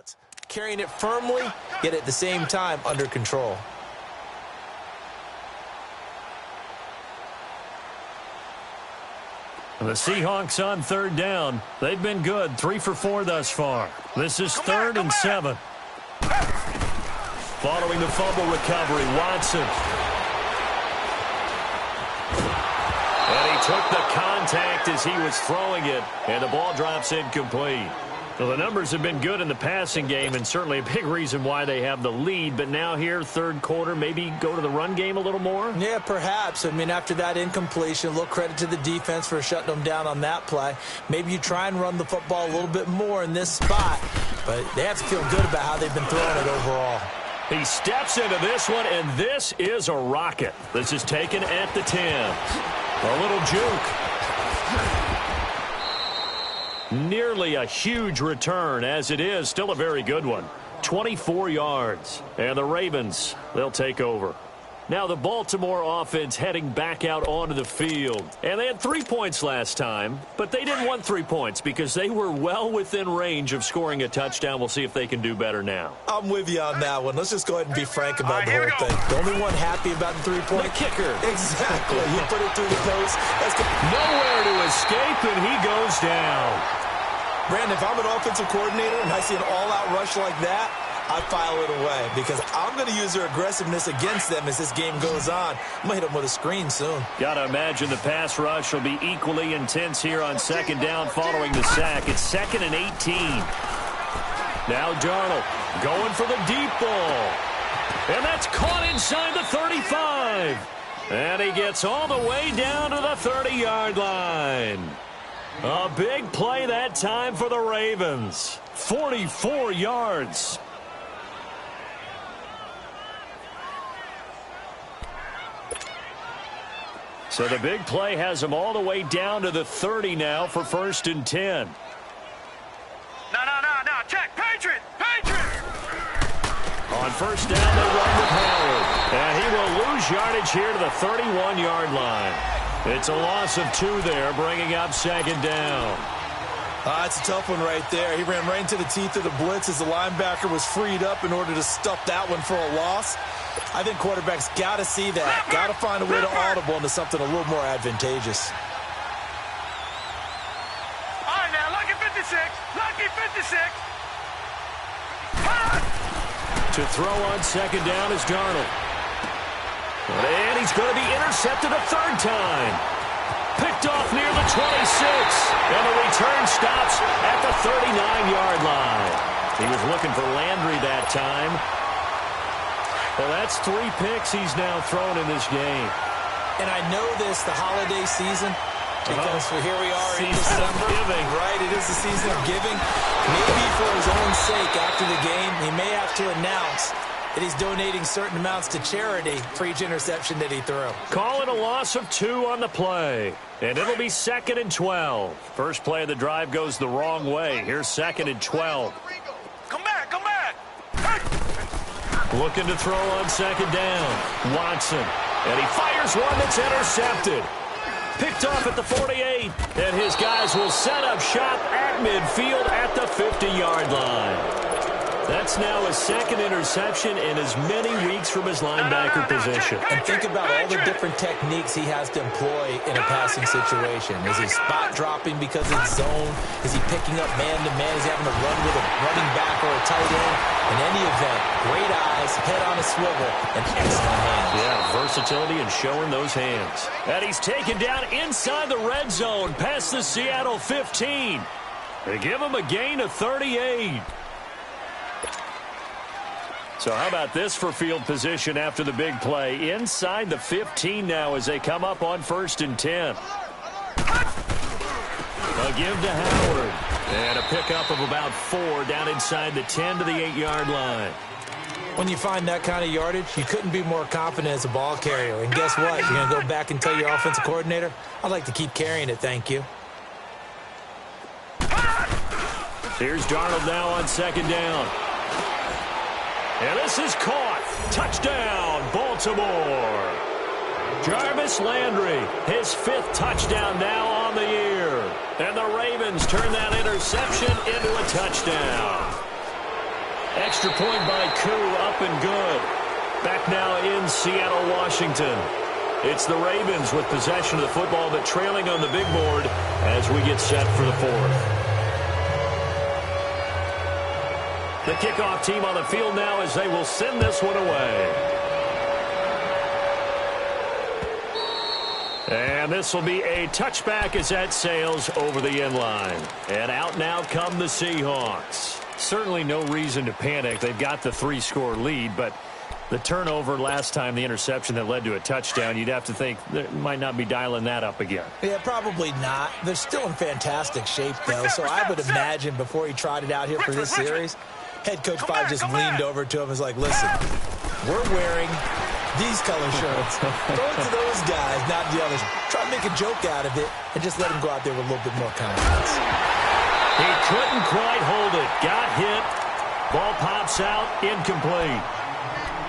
balance, carrying it firmly, yet at the same time under control. The Seahawks on third down. They've been good, 3 for 4 thus far. This is third and 7. Following the fumble recovery, Watson. And he took the contact as he was throwing it, and the ball drops incomplete. Well, the numbers have been good in the passing game, and certainly a big reason why they have the lead. But now here, third quarter, maybe go to the run game a little more? Yeah, perhaps. I mean, after that incompletion, a little credit to the defense for shutting them down on that play. Maybe you try and run the football a little bit more in this spot, but they have to feel good about how they've been throwing it overall. He steps into this one, and this is a rocket. This is taken at the 10. A little juke. Nearly a huge return, as it is still a very good one. 24 yards. And the Ravens, they'll take over. Now the Baltimore offense heading back out onto the field. And they had 3 points last time, but they didn't want 3 points because they were well within range of scoring a touchdown. We'll see if they can do better now. I'm with you on that one. Let's just go ahead and be frank about the whole thing. The only one happy about the 3-point kicker. Exactly. You put it through the post. That's nowhere to escape, and he goes down. Brandon, if I'm an offensive coordinator and I see an all-out rush like that, I file it away because I'm going to use their aggressiveness against them as this game goes on. I'm going to hit them with a screen soon. Got to imagine the pass rush will be equally intense here on second down following the sack. It's 2nd and 18. Now Darnold going for the deep ball. And that's caught inside the 35. And he gets all the way down to the 30-yard line. A big play that time for the Ravens. 44 yards. So the big play has them all the way down to the 30 now for 1st and 10. No. Check. Patriot. On 1st down, they run with Howard. And he will lose yardage here to the 31-yard line. It's a loss of 2 there, bringing up 2nd down. That's a tough one right there. He ran right into the teeth of the blitz as the linebacker was freed up in order to stuff that one for a loss. I think quarterbacks got to see that. Got to find a way to audible into something a little more advantageous. All right, now, lucky 56. To throw on 2nd down is Darnold. And he's going to be intercepted a 3rd time. Picked off near the 26. And the return stops at the 39-yard line. He was looking for Landry that time. Well, that's 3 picks he's now thrown in this game. And I know this, the holiday season, because here we are in December. Giving. Right, it is the season of giving. Maybe for his own sake after the game, he may have to announce that he's donating certain amounts to charity for each interception that he threw. Call it a loss of 2 on the play. And it'll be 2nd and 12. First play of the drive goes the wrong way. Here's 2nd and 12. Come back. Looking to throw on 2nd down. Watson. And he fires one that's intercepted. Picked off at the 48. And his guys will set up shop at midfield at the 50-yard line. That's now his 2nd interception in as many weeks from his linebacker position. And think about all the different techniques he has to employ in a passing situation. Is he spot dropping because it's zone? Is he picking up man-to-man? Is he having to run with a running back or a tight end? In any event, great eyes, head on a swivel, and excellent hands. Yeah, versatility and showing those hands. And he's taken down inside the red zone past the Seattle 15. They give him a gain of 38. So how about this for field position after the big play? Inside the 15 now as they come up on 1st and 10. A give to Howard. And a pickup of about 4 down inside the 10 to the 8-yard line. When you find that kind of yardage, you couldn't be more confident as a ball carrier. And guess what? You're going to go back and tell your offensive coordinator, I'd like to keep carrying it, thank you. Here's Darnold now on 2nd down. And this is caught. Touchdown, Baltimore. Jarvis Landry, his 5th touchdown now on the year. And the Ravens turn that interception into a touchdown. Extra point by Koo, up and good. Back now in Seattle, Washington. It's the Ravens with possession of the football, but trailing on the big board as we get set for the fourth. The kickoff team on the field now as they will send this one away. And this will be a touchback as that sails over the end line. And out now come the Seahawks. Certainly no reason to panic. They've got the 3-score lead, but the turnover last time, the interception that led to a touchdown, you'd have to think they might not be dialing that up again. Yeah, probably not. They're still in fantastic shape, though, so I would imagine before he tried it out here for this series, head coach probably just leaned over to him and was like, listen, we're wearing these color shirts. Throw it to those guys, not the others. Try to make a joke out of it and just let him go out there with a little bit more confidence. He couldn't quite hold it. Got hit. Ball pops out. Incomplete.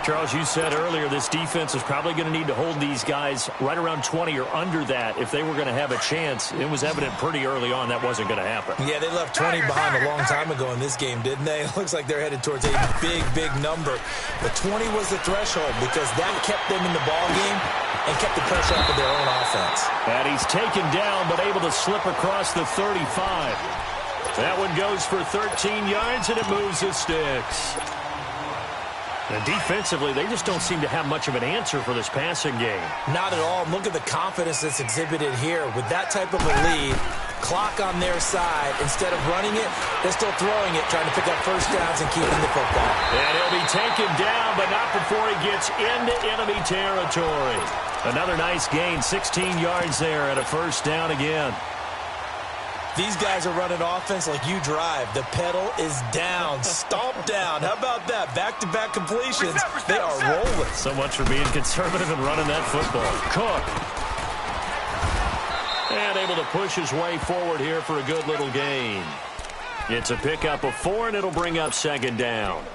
Charles, you said earlier this defense is probably going to need to hold these guys right around 20 or under that if they were going to have a chance. It was evident pretty early on that wasn't going to happen. Yeah, they left 20 behind a long time ago in this game, didn't they? It looks like they're headed towards a big, big number. But 20 was the threshold because that kept them in the ball game and kept the pressure off of their own offense. And he's taken down but able to slip across the 35. That one goes for 13 yards and it moves the sticks. And defensively, they just don't seem to have much of an answer for this passing game. Not at all. Look at the confidence that's exhibited here. With that type of a lead, clock on their side, instead of running it, they're still throwing it, trying to pick up first downs and keeping the football. And he'll be taken down, but not before he gets into enemy territory. Another nice gain, 16 yards there and a first down again. These guys are running offense like you drive. The pedal is down, stomped down. How about that? Back-to-back completions. They are rolling. So much for being conservative and running that football. Cook. And able to push his way forward here for a good little gain. It's a pickup of 4, and it'll bring up second down.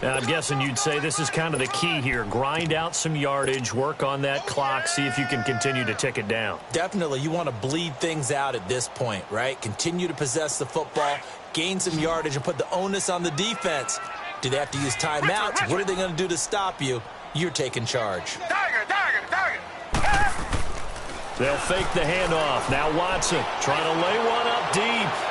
Now, I'm guessing you'd say this is kind of the key here. Grind out some yardage, work on that clock, see if you can continue to tick it down. Definitely. You want to bleed things out at this point, right? Continue to possess the football, gain some yardage, and put the onus on the defense. Do they have to use timeouts? What are they going to do to stop you? You're taking charge. They'll fake the handoff. Now Watson trying to lay one up deep.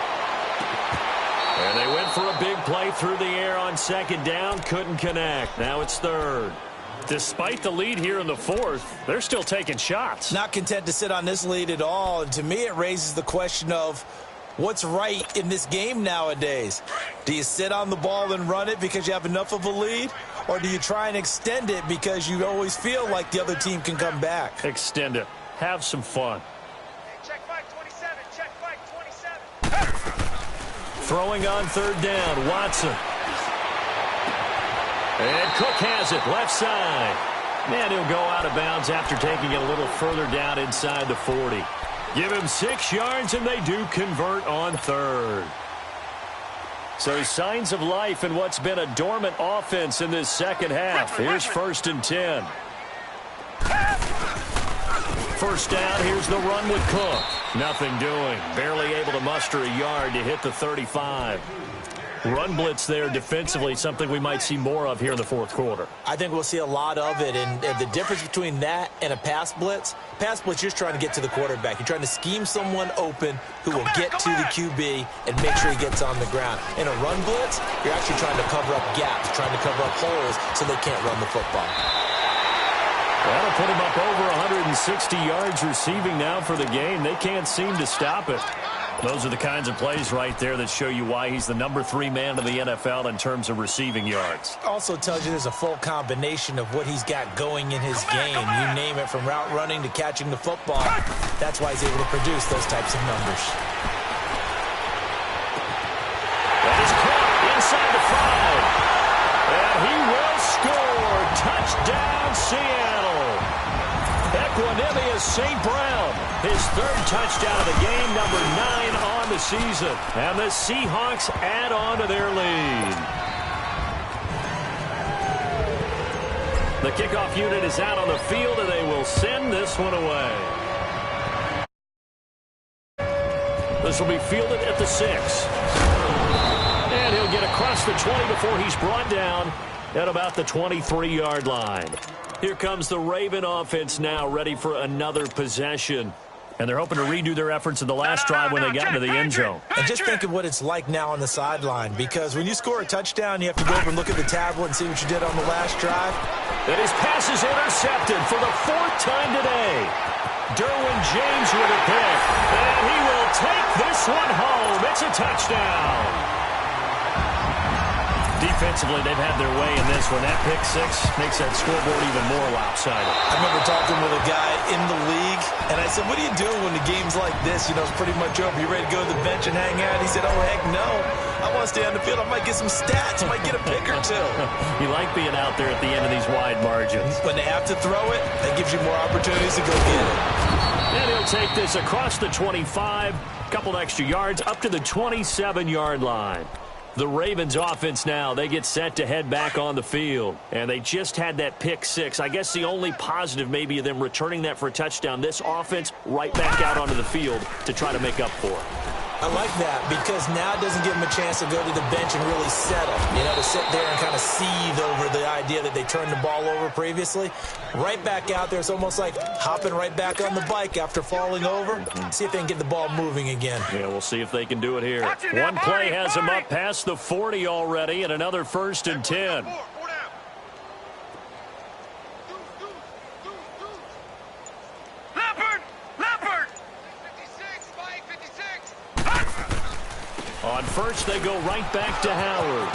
And they went for a big play through the air on second down. Couldn't connect. Now it's third. Despite the lead here in the fourth, they're still taking shots. Not content to sit on this lead at all. And to me, it raises the question of what's right in this game nowadays. Do you sit on the ball and run it because you have enough of a lead? Or do you try and extend it because you always feel like the other team can come back? Extend it. Have some fun. Check 527. Check 527. Throwing on third down, Watson. And Cook has it, left side. And he'll go out of bounds after taking it a little further down inside the 40. Give him 6 yards, and they do convert on third. So signs of life in what's been a dormant offense in this second half. Here's 1st and 10. First down, here's the run with Cook. Nothing doing. Barely able to muster a yard to hit the 35. Run blitz there defensively, something we might see more of here in the fourth quarter. I think we'll see a lot of it, and the difference between that and a pass blitz, you're just trying to get to the quarterback. You're trying to scheme someone open who will get to the QB and make sure he gets on the ground. In a run blitz, you're actually trying to cover up gaps, trying to cover up holes so they can't run the football. That'll put him up over 160 yards receiving now for the game. They can't seem to stop it. Those are the kinds of plays right there that show you why he's the number 3 man in the NFL in terms of receiving yards. Also tells you there's a full combination of what he's got going in his game. You name it, from route running to catching the football. That's why he's able to produce those types of numbers. That is caught inside the 5. And he will score. Touchdown, Seattle. Equanimous St. Brown, his 3rd touchdown of the game, number 9 on the season. And the Seahawks add on to their lead. The kickoff unit is out on the field, and they will send this one away. This will be fielded at the 6. And he'll get across the 20 before he's brought down at about the 23-yard line. Here comes the Raven offense now, ready for another possession. And they're hoping to redo their efforts in the last drive when they got into the end zone. And just think of what it's like now on the sideline, because when you score a touchdown, you have to go over and look at the tablet and see what you did on the last drive. And his pass is intercepted for the 4th time today. Derwin James with a pick, and he will take this one home. It's a touchdown. Defensively, they've had their way in this one. That pick six makes that scoreboard even more lopsided. I remember talking with a guy in the league, and I said, what are you doing when the game's like this? You know, it's pretty much over. You ready to go to the bench and hang out? He said, oh, heck no. I want to stay on the field. I might get some stats. I might get a pick or two. You like being out there at the end of these wide margins. When they have to throw it, that gives you more opportunities to go get it. And he'll take this across the 25, couple extra yards, up to the 27-yard line. The Ravens offense now, they get set to head back on the field. And they just had that pick six. I guess the only positive maybe of them returning that for a touchdown. This offense right back out onto the field to try to make up for it. I like that because now it doesn't give them a chance to go to the bench and really settle. You know, to sit there and kind of seethe over the idea that they turned the ball over previously. Right back out there, it's almost like hopping right back on the bike after falling over. See if they can get the ball moving again. Yeah, we'll see if they can do it here. One play has them up past the 40 already, and another 1st and 10. On first, they go right back to Howard.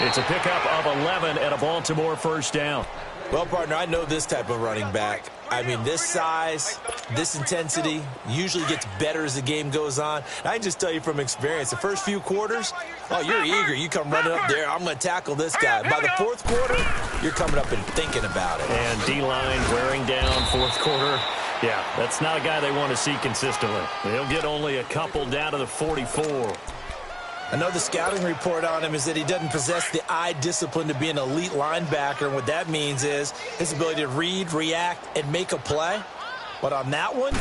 It's a pickup of 11 and a Baltimore 1st down. Well, partner, I know this type of running back. I mean, this size, this intensity usually gets better as the game goes on. And I can just tell you from experience, the first few quarters, oh, you're eager. You come running up there, I'm going to tackle this guy. By the 4th quarter, you're coming up and thinking about it. And D-line wearing down 4th quarter. Yeah, that's not a guy they want to see consistently. They'll get only a couple down to the 44. I know the scouting report on him is that he doesn't possess the eye discipline to be an elite linebacker. And what that means is his ability to read, react, and make a play. But on that one,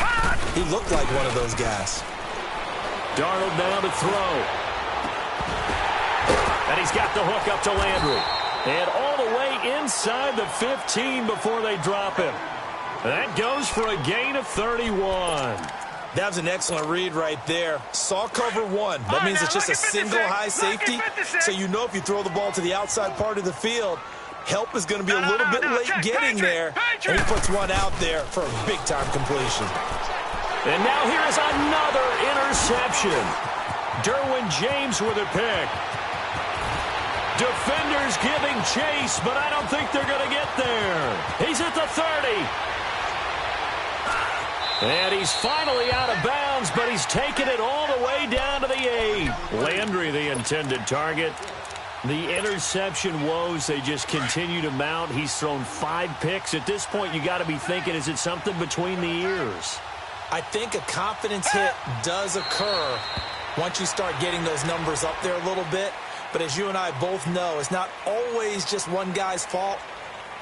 he looked like one of those guys. Darnold now to throw. And he's got the hook up to Landry. And all the way inside the 15 before they drop him. That goes for a gain of 31. That was an excellent read right there. Saw cover one. That means it's just a single high safety. So you know if you throw the ball to the outside part of the field, help is going to be a little bit late getting there. And he puts one out there for a big-time completion. And now here is another interception. Derwin James with a pick. Defenders giving chase, but I don't think they're going to get there. He's at the 30. And he's finally out of bounds, but he's taken it all the way down to the 8. Landry, the intended target. The interception woes, they just continue to mount. He's thrown 5 picks. At this point, you got to be thinking, is it something between the ears? I think a confidence hit does occur once you start getting those numbers up there a little bit. But as you and I both know, it's not always just one guy's fault.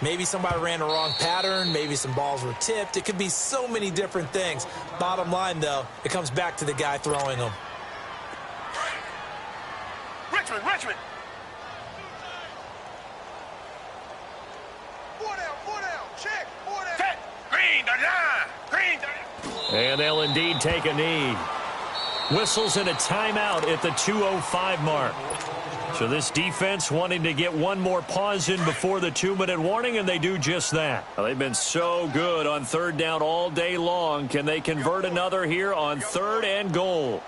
Maybe somebody ran the wrong pattern. Maybe some balls were tipped. It could be so many different things. Bottom line, though, it comes back to the guy throwing them. Richmond. 4 down. Check. 4 down. Set. Green. And they'll indeed take a knee. Whistles and a timeout at the 2:05 mark. So this defense wanting to get one more pause in before the 2-minute warning, and they do just that. Well, they've been so good on 3rd down all day long. Can they convert another here on 3rd and goal?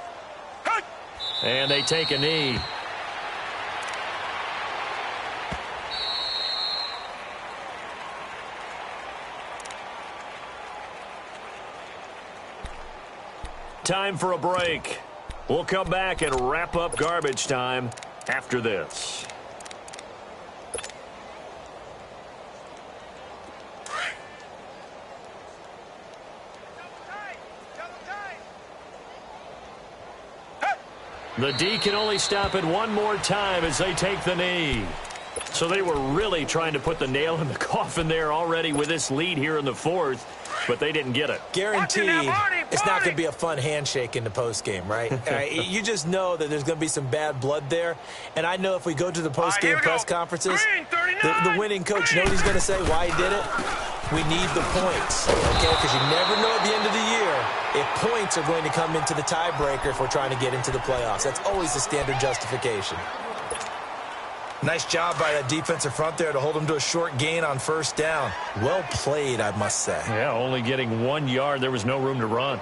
And they take a knee. Time for a break. We'll come back and wrap up garbage time after this. The D can only stop it one more time as they take the knee. So they were really trying to put the nail in the coffin there already with this lead here in the 4th, but they didn't get it. Guarantee it's not going to be a fun handshake in the postgame, right? You just know that there's going to be some bad blood there. And I know if we go to the postgame press conferences, the winning coach, you know what he's going to say, why he did it? We need the points, okay? Because you never know at the end of the year if points are going to come into the tiebreaker if we're trying to get into the playoffs. That's always the standard justification. Nice job by that defensive front there to hold him to a short gain on first down. Well played, I must say. Yeah, only getting 1 yard. There was no room to run.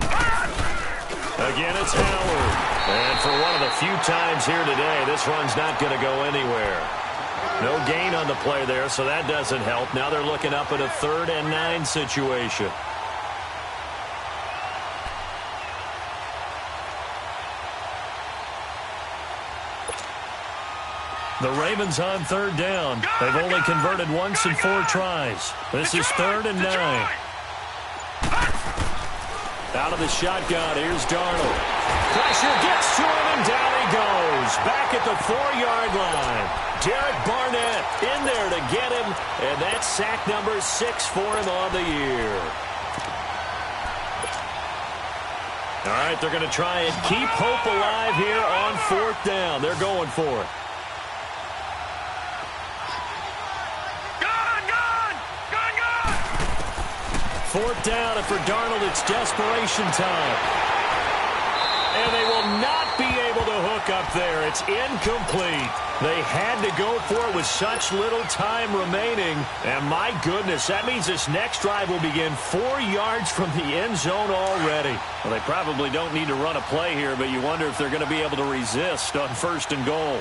Again, it's Howard. And for one of the few times here today, this run's not going to go anywhere. No gain on the play there, so that doesn't help. Now they're looking up at a 3rd and 9 situation. The Ravens on 3rd down. They've only converted once in 4 tries. This is 3rd and 9. Out of the shotgun, here's Darnold. Pressure gets to him, and down he goes. Back at the 4-yard line. Derek Barnett in there to get him, and that's sack number 6 for him on the year. All right, they're going to try and keep hope alive here on 4th down. They're going for it. Fourth down, and for Darnold, it's desperation time. And they will not be able to hook up there. It's incomplete. They had to go for it with such little time remaining. And my goodness, that means this next drive will begin 4 yards from the end zone already. Well, they probably don't need to run a play here, but you wonder if they're going to be able to resist on 1st and goal.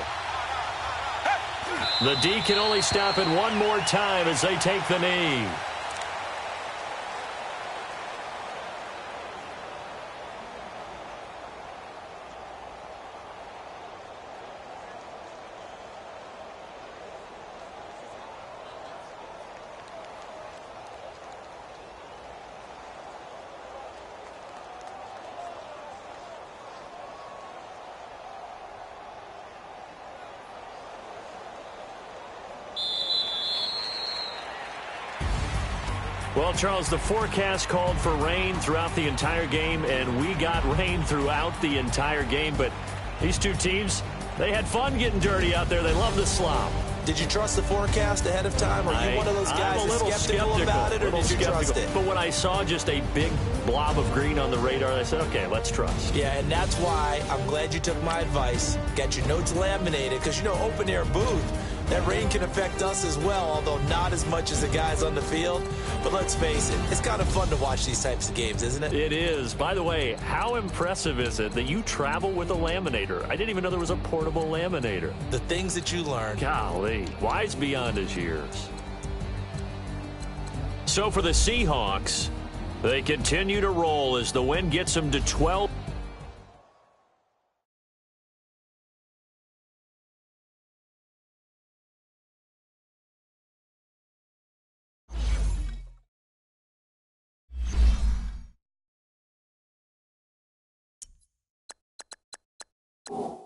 The D can only stop it one more time as they take the knee. Well, Charles, the forecast called for rain throughout the entire game, and we got rain throughout the entire game. But these two teams, they had fun getting dirty out there. They love the slop. Did you trust the forecast ahead of time? Or are you one of those guys that's skeptical about it, or did you trust it? But when I saw just a big blob of green on the radar, I said, okay, let's trust. Yeah, and that's why I'm glad you took my advice. Got your notes laminated, because, you know, open-air booth, that rain can affect us as well, although not as much as the guys on the field. But let's face it, it's kind of fun to watch these types of games, isn't it? It is. By the way, how impressive is it that you travel with a laminator? I didn't even know there was a portable laminator. The things that you learn. Golly, wise beyond his years. So for the Seahawks, they continue to roll as the win gets them to 12. You